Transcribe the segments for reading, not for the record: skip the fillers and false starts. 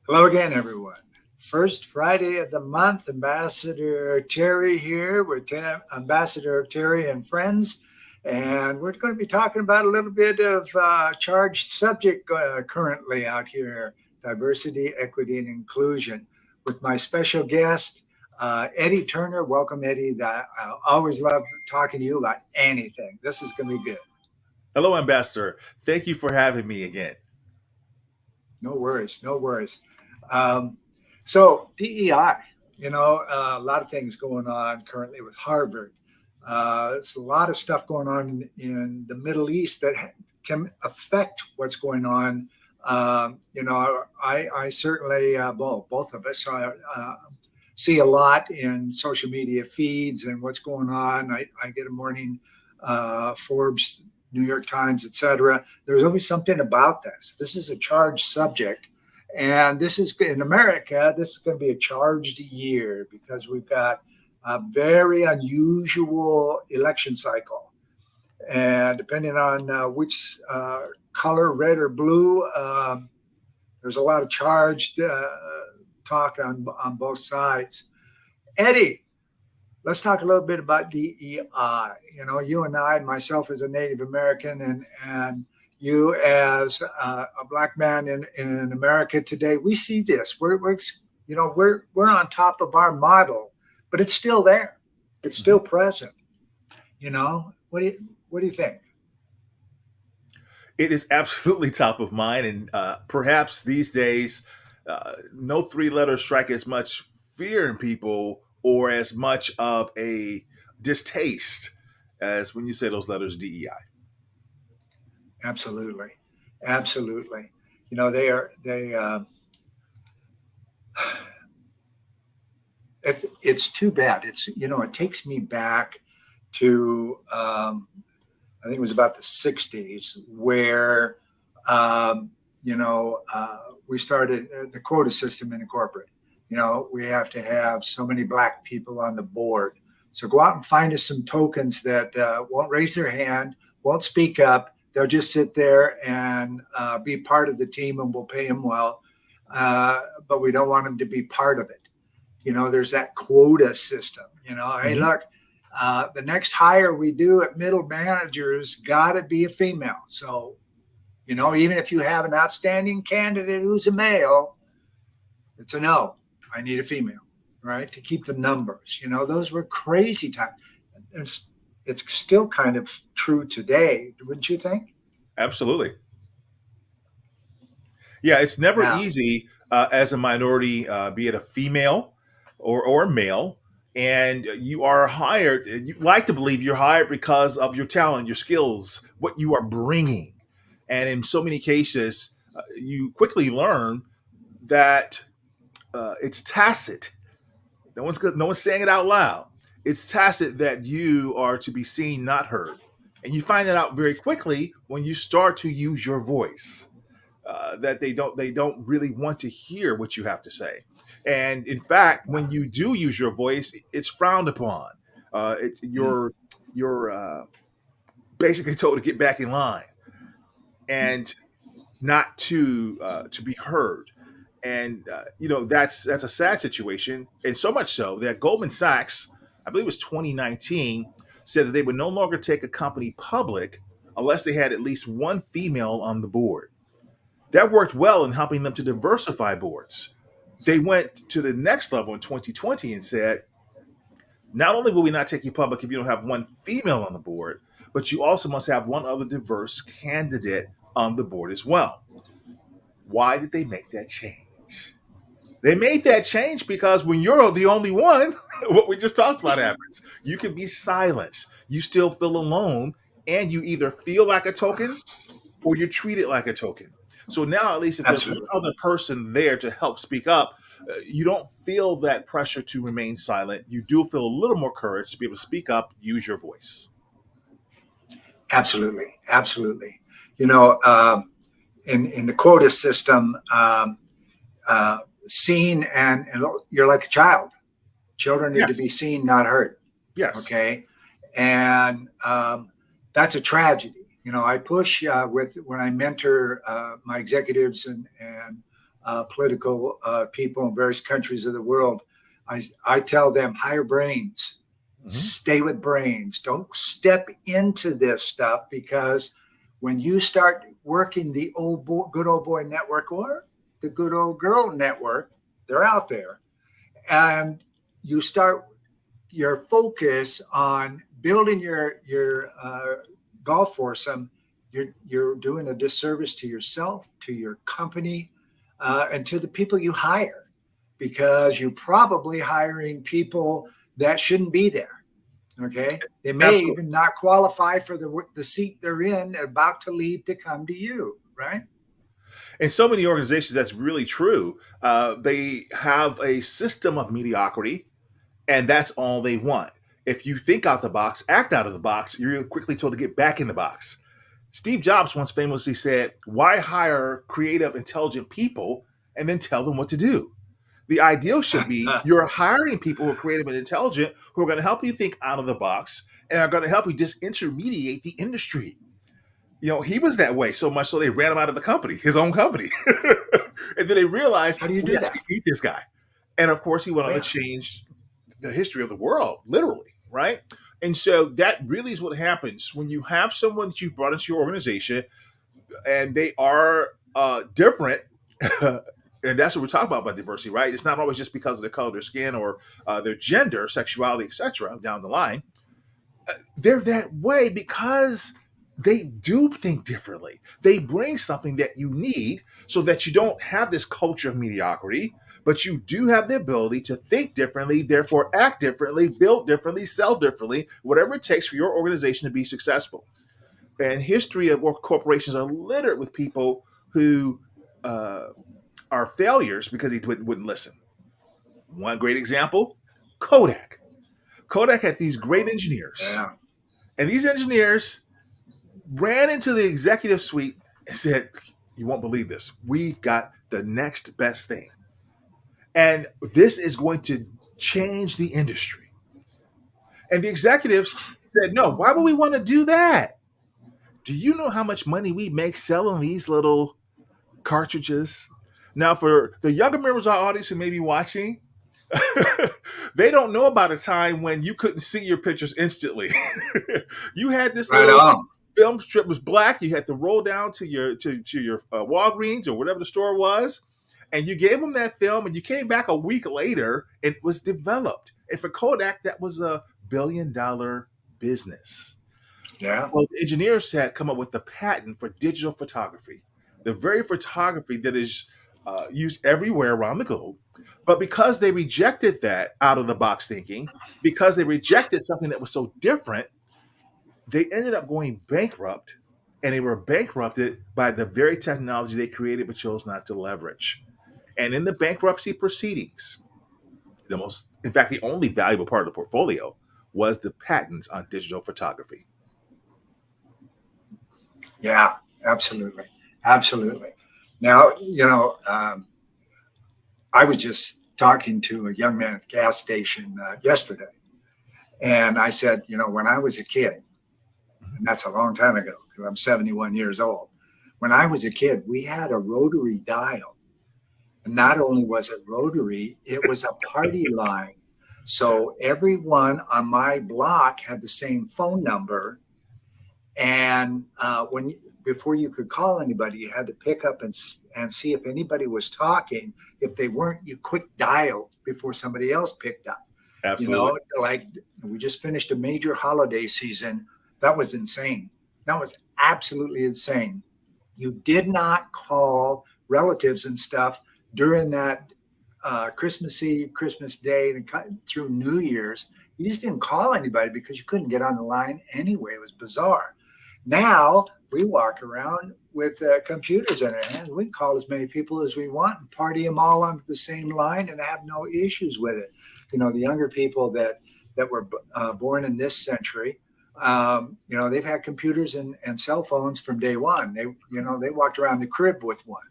Hello again, everyone. First Friday of the month, Ambassador Terry here with Ambassador Terry and friends. And we're going to be talking about a little bit of charged subject currently out here, diversity, equity, and inclusion, with my special guest, Eddie Turner. Welcome, Eddie. I always love talking to you about anything. This is going to be good. Hello, Ambassador. Thank you for having me again. No worries, no worries. Um, so DEI, a lot of things going on currently with Harvard. There's a lot of stuff going on in the Middle East that can affect what's going on. I certainly, both of us, see a lot in social media feeds and what's going on. I get a morning Forbes, New York Times, etc. There's always something about this. This is a charged subject. And this is in America, this is going to be a charged year because we've got a very unusual election cycle. And depending on which color, red or blue, there's a lot of charged talk on both sides. Eddie, let's talk a little bit about DEI. You and I, myself as a Native American, and you as a black man in America today, we see this. We're on top of our model, but it's still there. It's still present. What do you think? It is absolutely top of mind, and perhaps these days, no three letters strike as much fear in people or as much of a distaste as when you say those letters DEI. Absolutely, absolutely. They. It's too bad. It takes me back to I think it was about the '60s where we started the quota system in corporate. We have to have so many black people on the board. So go out and find us some tokens that won't raise their hand, won't speak up. They'll just sit there and be part of the team, and we'll pay them well. But we don't want them to be part of it. There's that quota system. Hey, Mhm. look, the next hire we do at middle managers got to be a female. So, even if you have an outstanding candidate who's a male, it's a no. I need a female, right? To keep the numbers. Those were crazy times. It's still kind of true today, wouldn't you think? Absolutely. Yeah, it's never Now, easy as a minority, be it a female or a male, and you are hired. You like to believe you're hired because of your talent, your skills, what you are bringing. And in so many cases, you quickly learn that it's tacit. No one's saying it out loud. It's tacit that you are to be seen, not heard, and you find that out very quickly when you start to use your voice. That they don't really want to hear what you have to say, and in fact, when you do use your voice, it's frowned upon. It's mm, you're basically told to get back in line and not to be heard. And that's a sad situation, and so much so that Goldman Sachs, I believe it was 2019, said that they would no longer take a company public unless they had at least one female on the board. That worked well in helping them to diversify boards. They went to the next level in 2020 and said, not only will we not take you public if you don't have one female on the board, but you also must have one other diverse candidate on the board as well. Why did they make that change? They made that change because when you're the only one, what we just talked about happens. You can be silenced. You still feel alone, and you either feel like a token or you're treated like a token. So now, at least if there's one absolutely. other person there to help speak up, you don't feel that pressure to remain silent. You do feel a little more courage to be able to speak up, use your voice. Absolutely. Absolutely. You know, in the quota system, seen and you're like a child. Children need to be Yes. seen, not heard. Yes. Okay, and that's a tragedy. I push with when I mentor my executives and political people in various countries of the world. I tell them, hire brains, stay with brains. Don't step into this stuff, because when you start working the good old boy network or the good old girl network, they're out there, and you start your focus on building your golf foursome, you're doing a disservice to yourself, to your company, and to the people you hire, because you're probably hiring people that shouldn't be there. Okay, they may Absolutely. even not qualify for the seat they're in, about to leave to come to you, right? In so many organizations, that's really true. They have a system of mediocrity, and that's all they want. If you think out the box, act out of the box, you're quickly told to get back in the box. Steve Jobs once famously said, "Why hire creative, intelligent people and then tell them what to do?" The ideal should be you're hiring people who are creative and intelligent, who are going to help you think out of the box and are going to help you disintermediate the industry. He was that way so much so they ran him out of the company, his own company. And then they realized, How do you we do that? actually need this guy. And of course, he went Oh, on to yeah. change the history of the world, literally, right? And so that really is what happens when you have someone that you've brought into your organization and they are different. And that's what we're talking about diversity, right? It's not always just because of the color of their skin or their gender, sexuality, etc. Down the line, they're that way because they do think differently. They bring something that you need so that you don't have this culture of mediocrity, but you do have the ability to think differently, therefore act differently, build differently, sell differently, whatever it takes for your organization to be successful. And history of corporations are littered with people who uh, are failures because he wouldn't listen. One great example, Kodak. Kodak had these great engineers, Yeah. and these engineers ran into the executive suite and said, "You won't believe this. We've got the next best thing. And this is going to change the industry." And the executives said, "No, why would we want to do that? Do you know how much money we make selling these little cartridges?" Now, for the younger members of our audience who may be watching, they don't know about a time when you couldn't see your pictures instantly. You had this Right little on. film strip was black. You had to roll down to your Walgreens or whatever the store was, and you gave them that film, and you came back a week later, and it was developed. And for Kodak, that was a $1 billion business. Yeah. Well, the engineers had come up with the patent for digital photography, the very photography that is used everywhere around the globe. But because they rejected that out of the box thinking, because they rejected something that was so different, they ended up going bankrupt, and they were bankrupted by the very technology they created but chose not to leverage. And in the bankruptcy proceedings, in fact, the only valuable part of the portfolio was the patents on digital photography. Yeah. Absolutely. Absolutely. Now, I was just talking to a young man at the gas station yesterday, and I said, when I was a kid, and that's a long time ago because I'm 71 years old. When I was a kid, we had a rotary dial. And not only was it rotary, it was a party line. So everyone on my block had the same phone number. And before you could call anybody, you had to pick up and see if anybody was talking. If they weren't, you quick dialed before somebody else picked up. Absolutely. Like we just finished a major holiday season. That was insane. That was absolutely insane. You did not call relatives and stuff during that Christmas Eve, Christmas Day, and through New Year's. You just didn't call anybody because you couldn't get on the line anyway. It was bizarre. Now we walk around with computers in our hands. We can call as many people as we want and party them all onto the same line and have no issues with it. The younger people that were born in this century, they've had computers and cell phones from day one. They walked around the crib with one.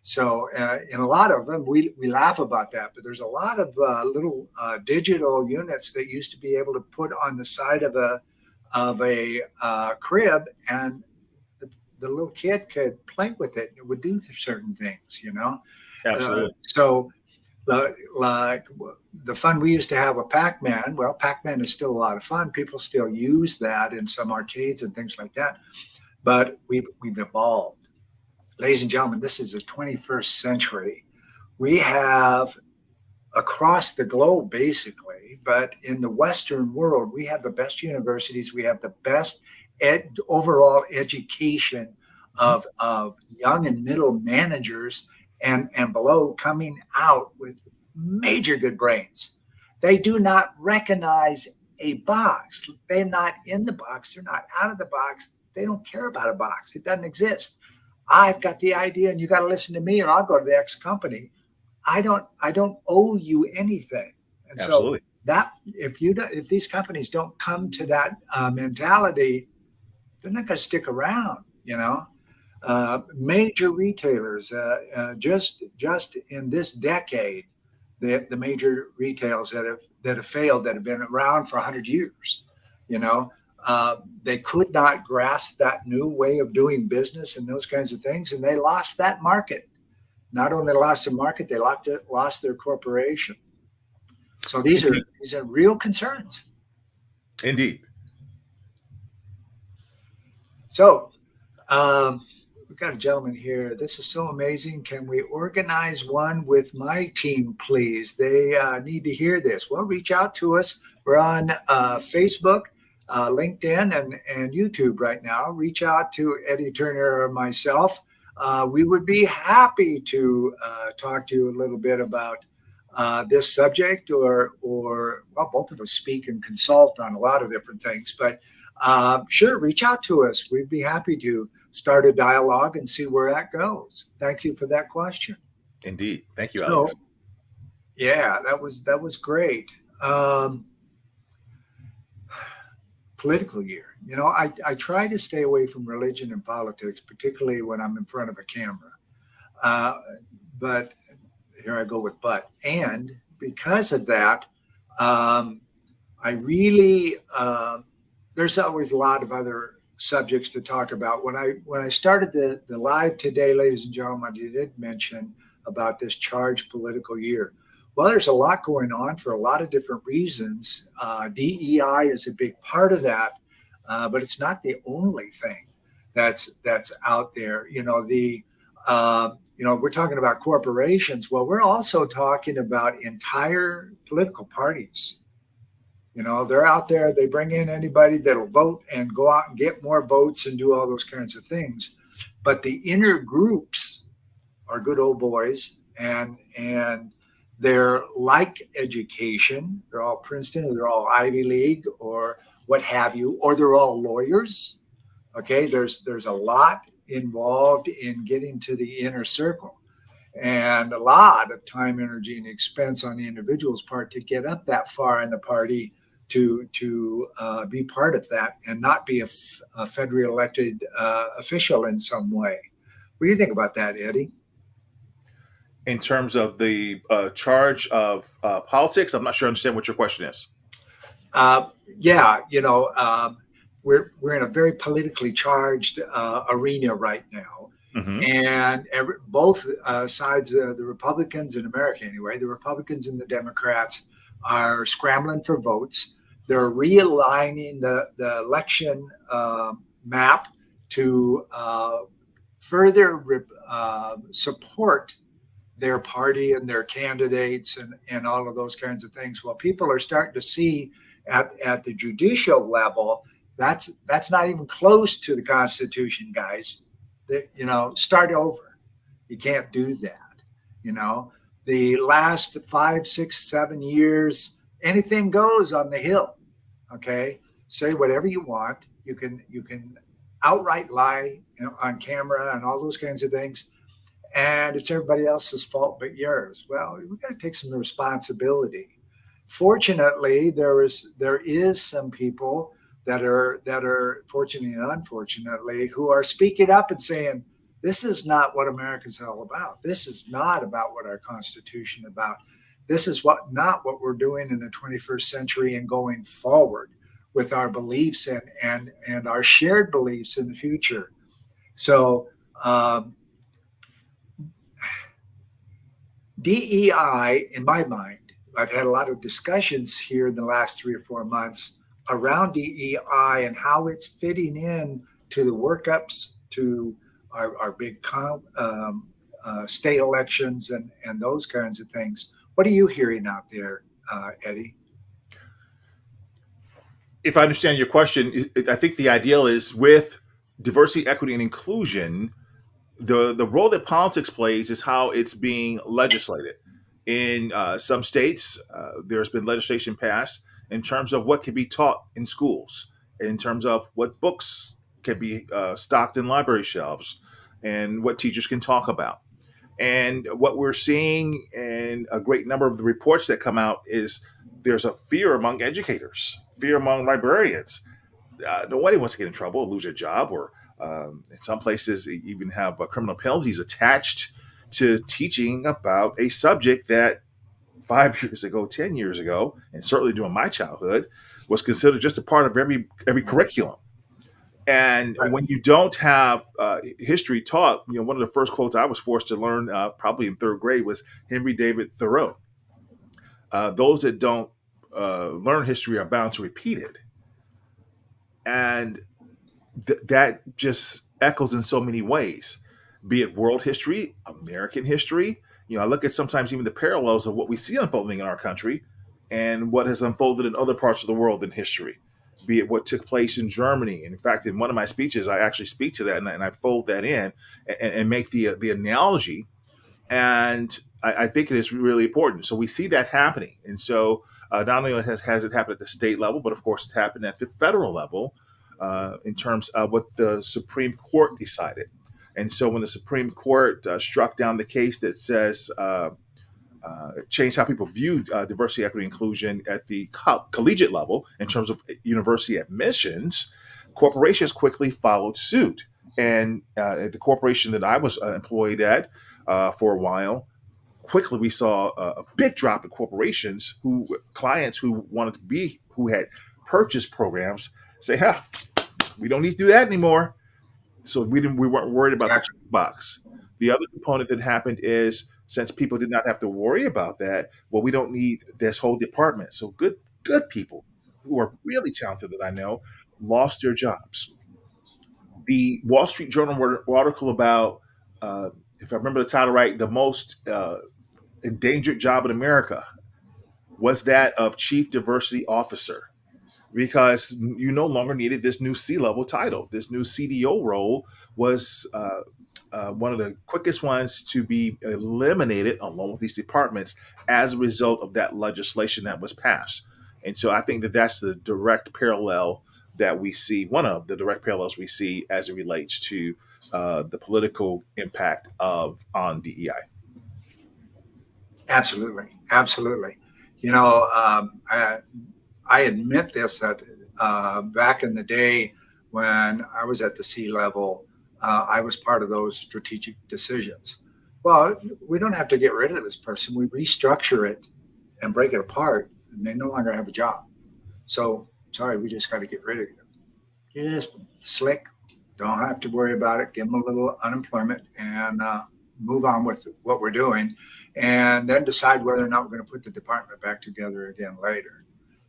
So in a lot of them, we laugh about that, but there's a lot of little digital units that used to be able to put on the side of a crib, and the little kid could play with it. It would do certain things, you know. Absolutely. So like the fun we used to have with Pac-Man. Well, Pac-Man is still a lot of fun. People still use that in some arcades and things like that. But we've evolved, ladies and gentlemen. This is the 21st century. We have across the globe, basically, but in the Western world, we have the best universities. We have the best overall education of young and middle managers and below coming out with major good brains. They do not recognize a box. They're not in the box. They're not out of the box. They don't care about a box. It doesn't exist. I've got the idea and you got to listen to me and I'll go to the X company. I don't owe you anything. And so Absolutely. that if these companies don't come to that mentality, they're not going to stick around, you know. Major retailers, just in this decade, the major retailers that have failed, that have been around for 100 years, you know, they could not grasp that new way of doing business and those kinds of things, and they lost that market. Not only lost the market, they lost their corporation. So these are real concerns. Indeed. So we've got a gentleman here. This is so amazing. Can we organize one with my team, please? They need to hear this. Well, reach out to us. We're on Facebook, LinkedIn, and YouTube right now. Reach out to Eddie Turner or myself. We would be happy to talk to you a little bit about this subject, or well, both of us speak and consult on a lot of different things. But sure, reach out to us. We'd be happy to start a dialogue and see where that goes. Thank you for that question. Indeed. Thank you, Alex. So, yeah, that was great. Political year. You know, I try to stay away from religion and politics, particularly when I'm in front of a camera. But here I go with but. And because of that, I really, there's always a lot of other subjects to talk about. When I started the live today, ladies and gentlemen, I did mention about this charged political year. Well, there's a lot going on for a lot of different reasons. DEI is a big part of that, but it's not the only thing that's out there. You know, we're talking about corporations. Well, we're also talking about entire political parties. You know, they're out there. They bring in anybody that'll vote and go out and get more votes and do all those kinds of things. But the inner groups are good old boys, and they're like education. They're all Princeton, or they're all Ivy League, or what have you, or they're all lawyers. Okay, there's a lot involved in getting to the inner circle, and a lot of time, energy, and expense on the individual's part to get up that far in the party to be part of that and not be a federally elected official in some way. What do you think about that, Eddie? In terms of the charge of politics, I'm not sure I understand what your question is. Yeah, you know, we're in a very politically charged arena right now, and both sides, the Republicans in America anyway, the Republicans and the Democrats are scrambling for votes. They're realigning the election map to further support their party and their candidates and all of those kinds of things. Well, people are starting to see at the judicial level, that's not even close to the Constitution, guys. You know, start over. You can't do that. You know, the last 5, 6, 7 years, anything goes on the Hill. Okay, say whatever you want. You can outright lie, you know, on camera and all those kinds of things, and it's everybody else's fault but yours. Well, we got to take some responsibility. Fortunately, there is some people that are fortunately and unfortunately who are speaking up and saying, this is not what America's all about. This is not about what our Constitution is about. This is not what we're doing in the 21st century and going forward with our beliefs and our shared beliefs in the future. So DEI, in my mind, I've had a lot of discussions here in the last 3 or 4 months around DEI and how it's fitting in to the workups, to our big state elections and those kinds of things. What are you hearing out there, Eddie? If I understand your question, I think the ideal is with diversity, equity, and inclusion, the role that politics plays is how it's being legislated. In some states, there's been legislation passed in terms of what can be taught in schools, in terms of what books can be stocked in library shelves, and what teachers can talk about. And what we're seeing in a great number of the reports that come out is there's a fear among educators, fear among librarians. Nobody wants to get in trouble, or lose their job, or in some places even have criminal penalties attached to teaching about a subject that 5 years ago, 10 years ago, and certainly during my childhood, was considered just a part of every curriculum. And Right. when you don't have history taught, one of the first quotes I was forced to learn, probably in third grade, was Henry David Thoreau. Those that don't learn history are bound to repeat it. And that just echoes in so many ways, be it world history, American history. I look at sometimes even the parallels of what we see unfolding in our country and what has unfolded in other parts of the world in history, be it what took place in Germany. And in fact, in one of my speeches, I actually speak to that, and I fold that in and make the analogy. And I think it is really important. So we see that happening. And so not only has it happened at the state level, but of course it's happened at the federal level in terms of what the Supreme Court decided. And so when the Supreme Court struck down the case that says changed how people view diversity, equity, inclusion at the collegiate level in terms of university admissions, corporations quickly followed suit. And the corporation that I was employed at for a while, quickly we saw a big drop in corporations clients who wanted to be, who had purchased programs, say, we don't need to do that anymore. So we weren't worried about the Exactly. checkbox. The other component that happened is, since people did not have to worry about that, well, we don't need this whole department. So good people who are really talented that I know lost their jobs. The Wall Street Journal wrote an article about, if I remember the title right, the most endangered job in America was that of chief diversity officer, because you no longer needed this new C-level title. This new CDO role was one of the quickest ones to be eliminated along with these departments as a result of that legislation that was passed. And so I think that that's the direct parallel that we see, one of the direct parallels we see as it relates to the political impact of on DEI. Absolutely, absolutely. You know, I admit this that back in the day when I was at the C level, I was part of those strategic decisions. Well, we don't have to get rid of this person. We restructure it and break it apart, and they no longer have a job. So, sorry, we just got to get rid of you. Just slick. Don't have to worry about it. Give them a little unemployment and move on with what we're doing, and then decide whether or not we're going to put the department back together again later,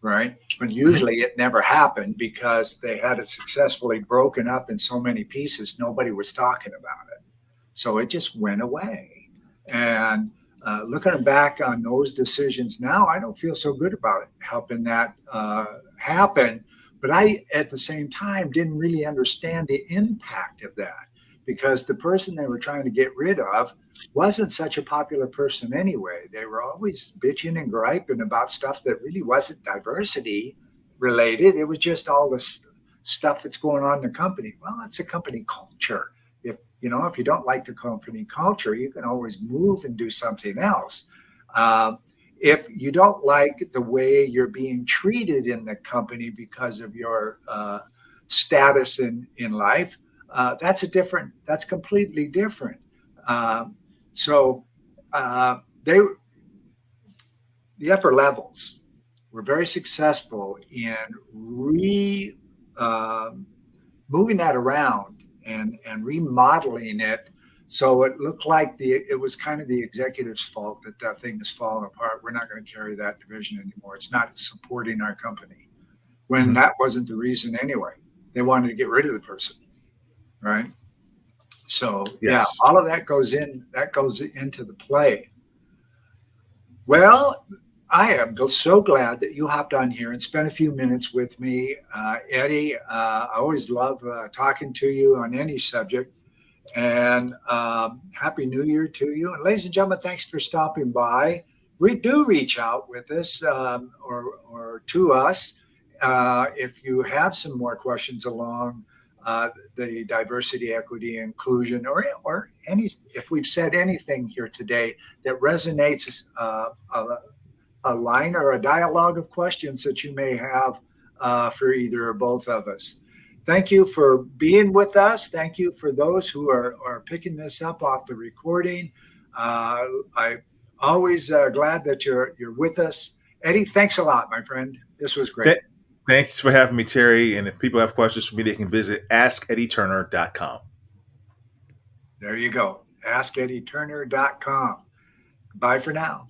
right? But Mhm. usually it never happened because they had it successfully broken up in so many pieces, nobody was talking about it. So it just went away. And looking back on those decisions now, I don't feel so good about it, helping that happen. But I, at the same time, didn't really understand the impact of that because the person they were trying to get rid of wasn't such a popular person anyway. They were always bitching and griping about stuff that really wasn't diversity related. It was just all this stuff that's going on in the company. Well, it's a company culture. If you don't like the company culture, you can always move and do something else. Uh, if you don't like the way you're being treated in the company because of your status in life, that's completely different. So they the upper levels were very successful in re moving that around and remodeling it so it looked like it was kind of the executive's fault that thing is falling apart. We're not going to carry that division anymore. It's not supporting our company, when Mhm. that wasn't the reason anyway. They wanted to get rid of the person, right? So yeah, Yes. all of that goes into the play. Well, I am so glad that you hopped on here and spent a few minutes with me, Eddie. I always love talking to you on any subject. And Happy New Year to you. And ladies and gentlemen, thanks for stopping by. We do reach out with us or to us if you have some more questions along the diversity, equity, inclusion, or any. If we've said anything here today that resonates, a line or a dialogue of questions that you may have for either or both of us. Thank you for being with us. Thank you for those who are picking this up off the recording. I'm always glad that you're with us. Eddie, thanks a lot, my friend. This was great. Th- Thanks for having me, Terry. And if people have questions for me, they can visit askeddieturner.com. There you go. AskEddieTurner.com. Bye for now.